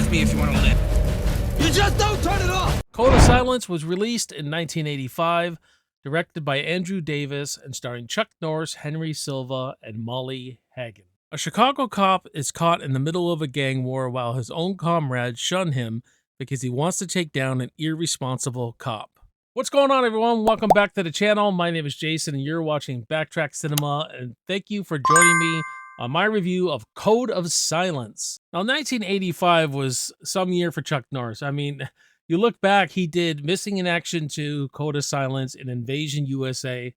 with me if you want to live. You just don't turn it off! Code of Silence was released in 1985, directed by Andrew Davis and starring Chuck Norris, Henry Silva, and Molly Hagen. A Chicago cop is caught in the middle of a gang war while his own comrades shun him because he wants to take down an irresponsible cop. What's going on, everyone? Welcome back to the channel. My name is Jason, and you're watching Backtrack Cinema, and thank you for joining me on my review of Code of Silence. Now, 1985 was some year for Chuck Norris. I mean, you look back, he did Missing in Action 2, Code of Silence, and Invasion USA,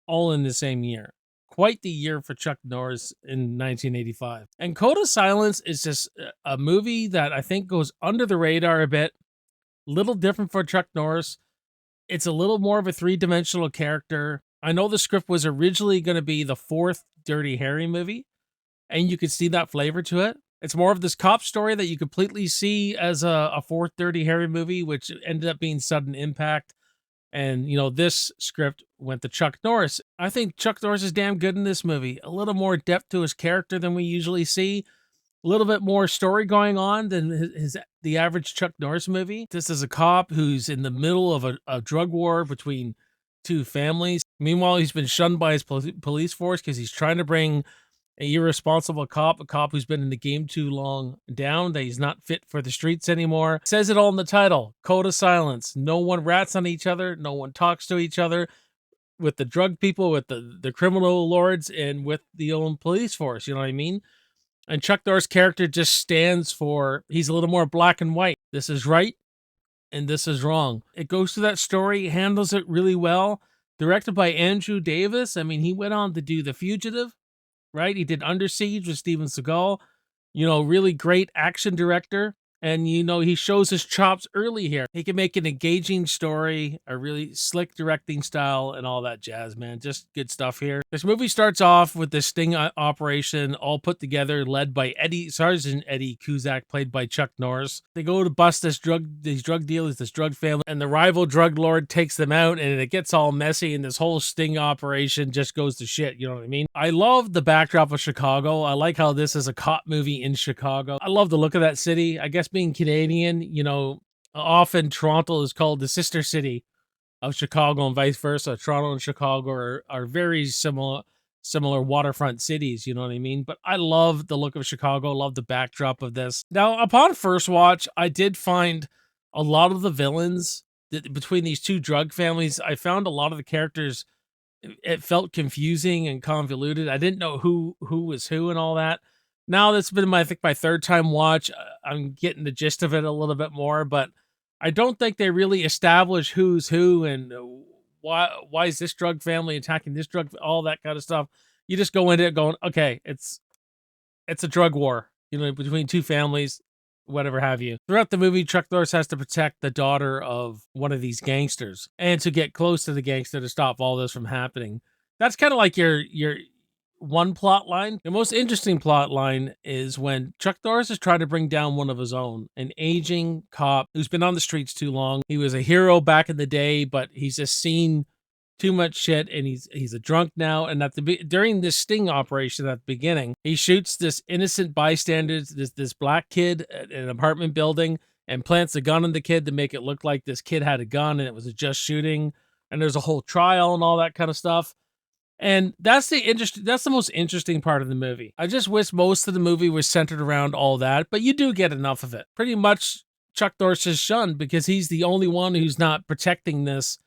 all in the same year. Quite the year for Chuck Norris in 1985. And Code of Silence is just a movie that I think goes under the radar a bit. Little different for Chuck Norris. It's a little more of a three-dimensional character. I know the script was originally going to be the fourth Dirty Harry movie, and you could see that flavor to it. It's more of this cop story that you completely see as a fourth Dirty Harry movie, which ended up being Sudden Impact. And, you know, this script went to Chuck Norris. I think Chuck Norris is damn good in this movie. A little more depth to his character than we usually see. A little bit more story going on than the average Chuck Norris movie. This is a cop who's in the middle of a drug war between two families. Meanwhile, he's been shunned by his police force because he's trying to bring an irresponsible cop, a cop who's been in the game too long, down, that he's not fit for the streets anymore. It says it all in the title, Code of Silence. No one rats on each other. No one talks to each other. With the drug people, with the criminal lords, and with the own police force. You know what I mean? And Chuck Norris' character just stands for, he's a little more black and white. This is right, and this is wrong. It goes through that story, handles it really well. Directed by Andrew Davis. I mean, he went on to do The Fugitive, right? He did Under Siege with Steven Seagal. You know, really great action director. And, you know, he shows his chops early here. He can make an engaging story, a really slick directing style, and all that jazz, man. Just good stuff here. This movie starts off with this sting operation all put together, led by Sergeant Eddie Kuzak, played by Chuck Norris. They go to bust these drug dealers, this drug family, and the rival drug lord takes them out, and it gets all messy, and this whole sting operation just goes to shit, you know what I mean? I love the backdrop of Chicago. I like how this is a cop movie in Chicago. I love the look of that city. I guess being Canadian, you know, often Toronto is called the sister city of Chicago and vice versa. Toronto and Chicago are very similar waterfront cities, you know what I mean? But I love the look of Chicago, love the backdrop of this. Now, upon first watch, I did find a lot of the villains between these two drug families. I found a lot of the characters, it felt confusing and convoluted. I didn't know who was who and all that. Now that's been I think my third time watch. I'm getting the gist of it a little bit more, but I don't think they really establish who's who and why is this drug family attacking this drug, all that kind of stuff. You just go into it going, okay, it's a drug war, you know, between two families, whatever have you. Throughout the movie, Chuck Norris has to protect the daughter of one of these gangsters and to get close to the gangster to stop all this from happening. That's kind of like your one plot line. The most interesting plot line is when Chuck Norris is trying to bring down one of his own, an aging cop who's been on the streets too long. He was a hero back in the day, but he's just seen too much shit, and he's a drunk now. And during this sting operation at the beginning, he shoots this innocent bystander, this black kid at an apartment building, and plants a gun on the kid to make it look like this kid had a gun and it was a just shooting. And there's a whole trial and all that kind of stuff. And that's the most interesting part of the movie. I just wish most of the movie was centered around all that, but you do get enough of it. Pretty much Chuck Norris is shunned because he's the only one who's not protecting this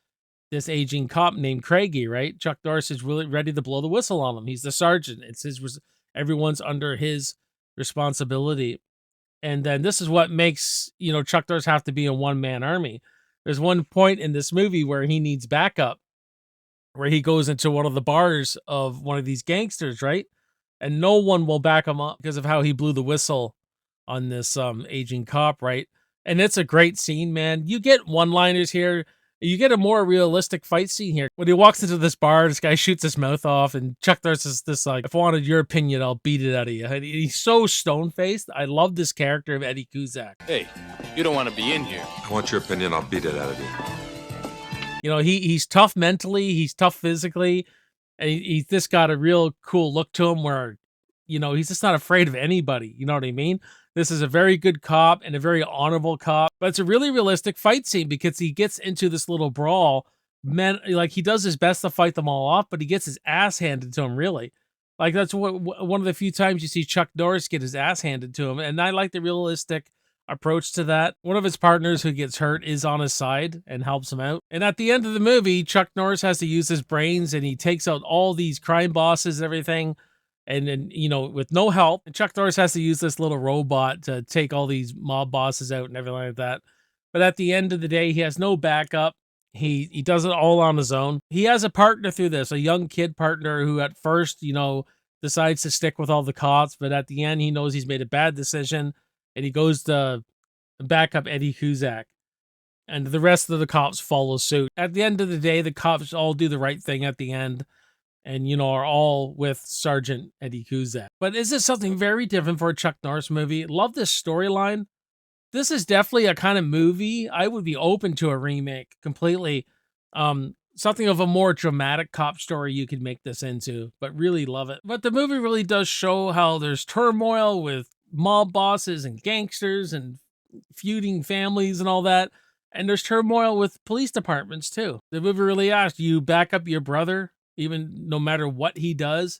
aging cop named Craigie, right? Chuck Norris is really ready to blow the whistle on him. He's the sergeant. Everyone's under his responsibility. And then this is what makes, you know, Chuck Norris have to be a one-man army. There's one point in this movie where he needs backup, where he goes into one of the bars of one of these gangsters, right? And no one will back him up because of how he blew the whistle on this aging cop, right? And it's a great scene, man. You get one-liners here. You get a more realistic fight scene here. When he walks into this bar, this guy shoots his mouth off, and Chuck Norris is this like, if I wanted your opinion, I'll beat it out of you. And he's so stone-faced. I love this character of Eddie Kuzak. Hey, you don't want to be in here. I want your opinion, I'll beat it out of you. You know, he's tough mentally, he's tough physically, and he's just got a real cool look to him where, you know, he's just not afraid of anybody. You know what I mean? This is a very good cop and a very honorable cop, but it's a really realistic fight scene because he gets into this little brawl. Man, like he does his best to fight them all off, but he gets his ass handed to him, really. Like that's one of the few times you see Chuck Norris get his ass handed to him, and I like the realistic approach to that. One of his partners who gets hurt is on his side and helps him out. And at the end of the movie, Chuck Norris has to use his brains and he takes out all these crime bosses and everything. And then, you know, with no help, and Chuck Norris has to use this little robot to take all these mob bosses out and everything like that. But at the end of the day, he has no backup. He does it all on his own. He has a partner through this, a young kid partner who at first, you know, decides to stick with all the cops, but at the end, he knows he's made a bad decision, and he goes to back up Eddie Kuzak. And the rest of the cops follow suit. At the end of the day, the cops all do the right thing at the end, and, you know, are all with Sergeant Eddie Kuzak. But is this something very different for a Chuck Norris movie? Love this storyline. This is definitely a kind of movie I would be open to a remake completely. Something of a more dramatic cop story you could make this into, but really love it. But the movie really does show how there's turmoil with mob bosses and gangsters and feuding families and all that. And there's turmoil with police departments too. The movie really asks, do you back up your brother even no matter what he does?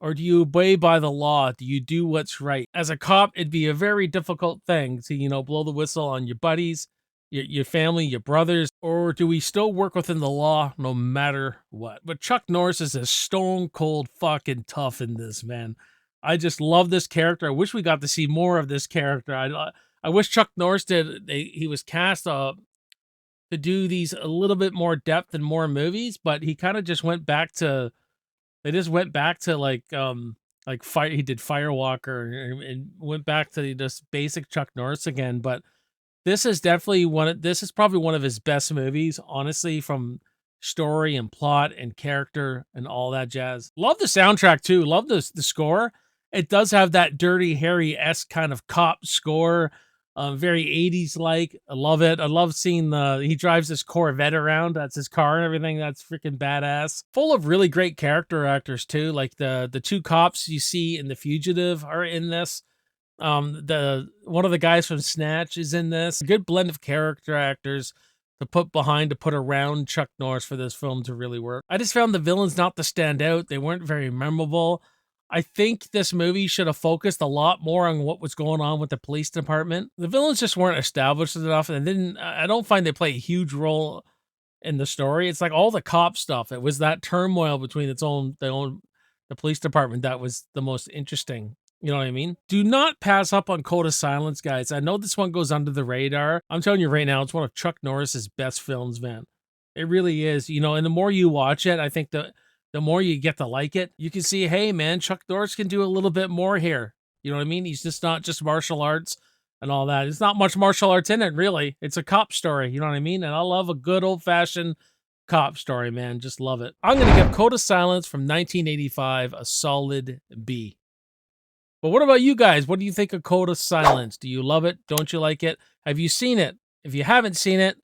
Or do you obey by the law? Do you do what's right? As a cop, it'd be a very difficult thing to, you know, blow the whistle on your buddies, your family, your brothers. Or do we still work within the law no matter what? But Chuck Norris is a stone cold fucking tough in this, man. I just love this character. I wish we got to see more of this character. I wish Chuck Norris did. He was cast to do these a little bit more depth and more movies, but he kind of just went back to, they just went back to like fire. He did Firewalker and went back to just basic Chuck Norris again. But this is definitely this is probably one of his best movies, honestly, from story and plot and character and all that jazz. Love the soundtrack too. Love the score. It does have that Dirty Harry-esque kind of cop score. Very 80s like. I love it. I love seeing he drives this Corvette around. That's his car and everything. That's freaking badass. Full of really great character actors too. Like the two cops you see in The Fugitive are in this. One of the guys from Snatch is in this. A good blend of character actors to put around Chuck Norris for this film to really work. I just found the villains not to stand out. They weren't very memorable. I think this movie should have focused a lot more on what was going on with the police department. The villains just weren't established enough, and I don't find they play a huge role in the story. It's like all the cop stuff. It was that turmoil between the police department that was the most interesting. You know what I mean? Do not pass up on Code of Silence, guys. I know this one goes under the radar. I'm telling you right now, it's one of Chuck Norris's best films, man. It really is. You know, and the more you watch it, I think the more you get to like it. You can see, hey, man, Chuck Norris can do a little bit more here. You know what I mean? He's just not just martial arts and all that. It's not much martial arts in it, really. It's a cop story. You know what I mean? And I love a good old-fashioned cop story, man. Just love it. I'm going to give Code of Silence from 1985 a solid B. But what about you guys? What do you think of Code of Silence? Do you love it? Don't you like it? Have you seen it? If you haven't seen it,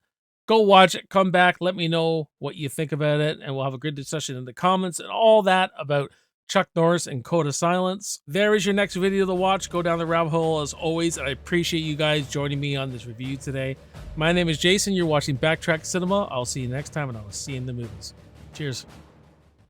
go watch it, come back, let me know what you think about it, and we'll have a good discussion in the comments and all that about Chuck Norris and Code of Silence. There is your next video to watch. Go down the rabbit hole as always, and I appreciate you guys joining me on this review today. My name is Jason. You're watching Backtrack Cinema. I'll see you next time, and I will see you in the movies. Cheers.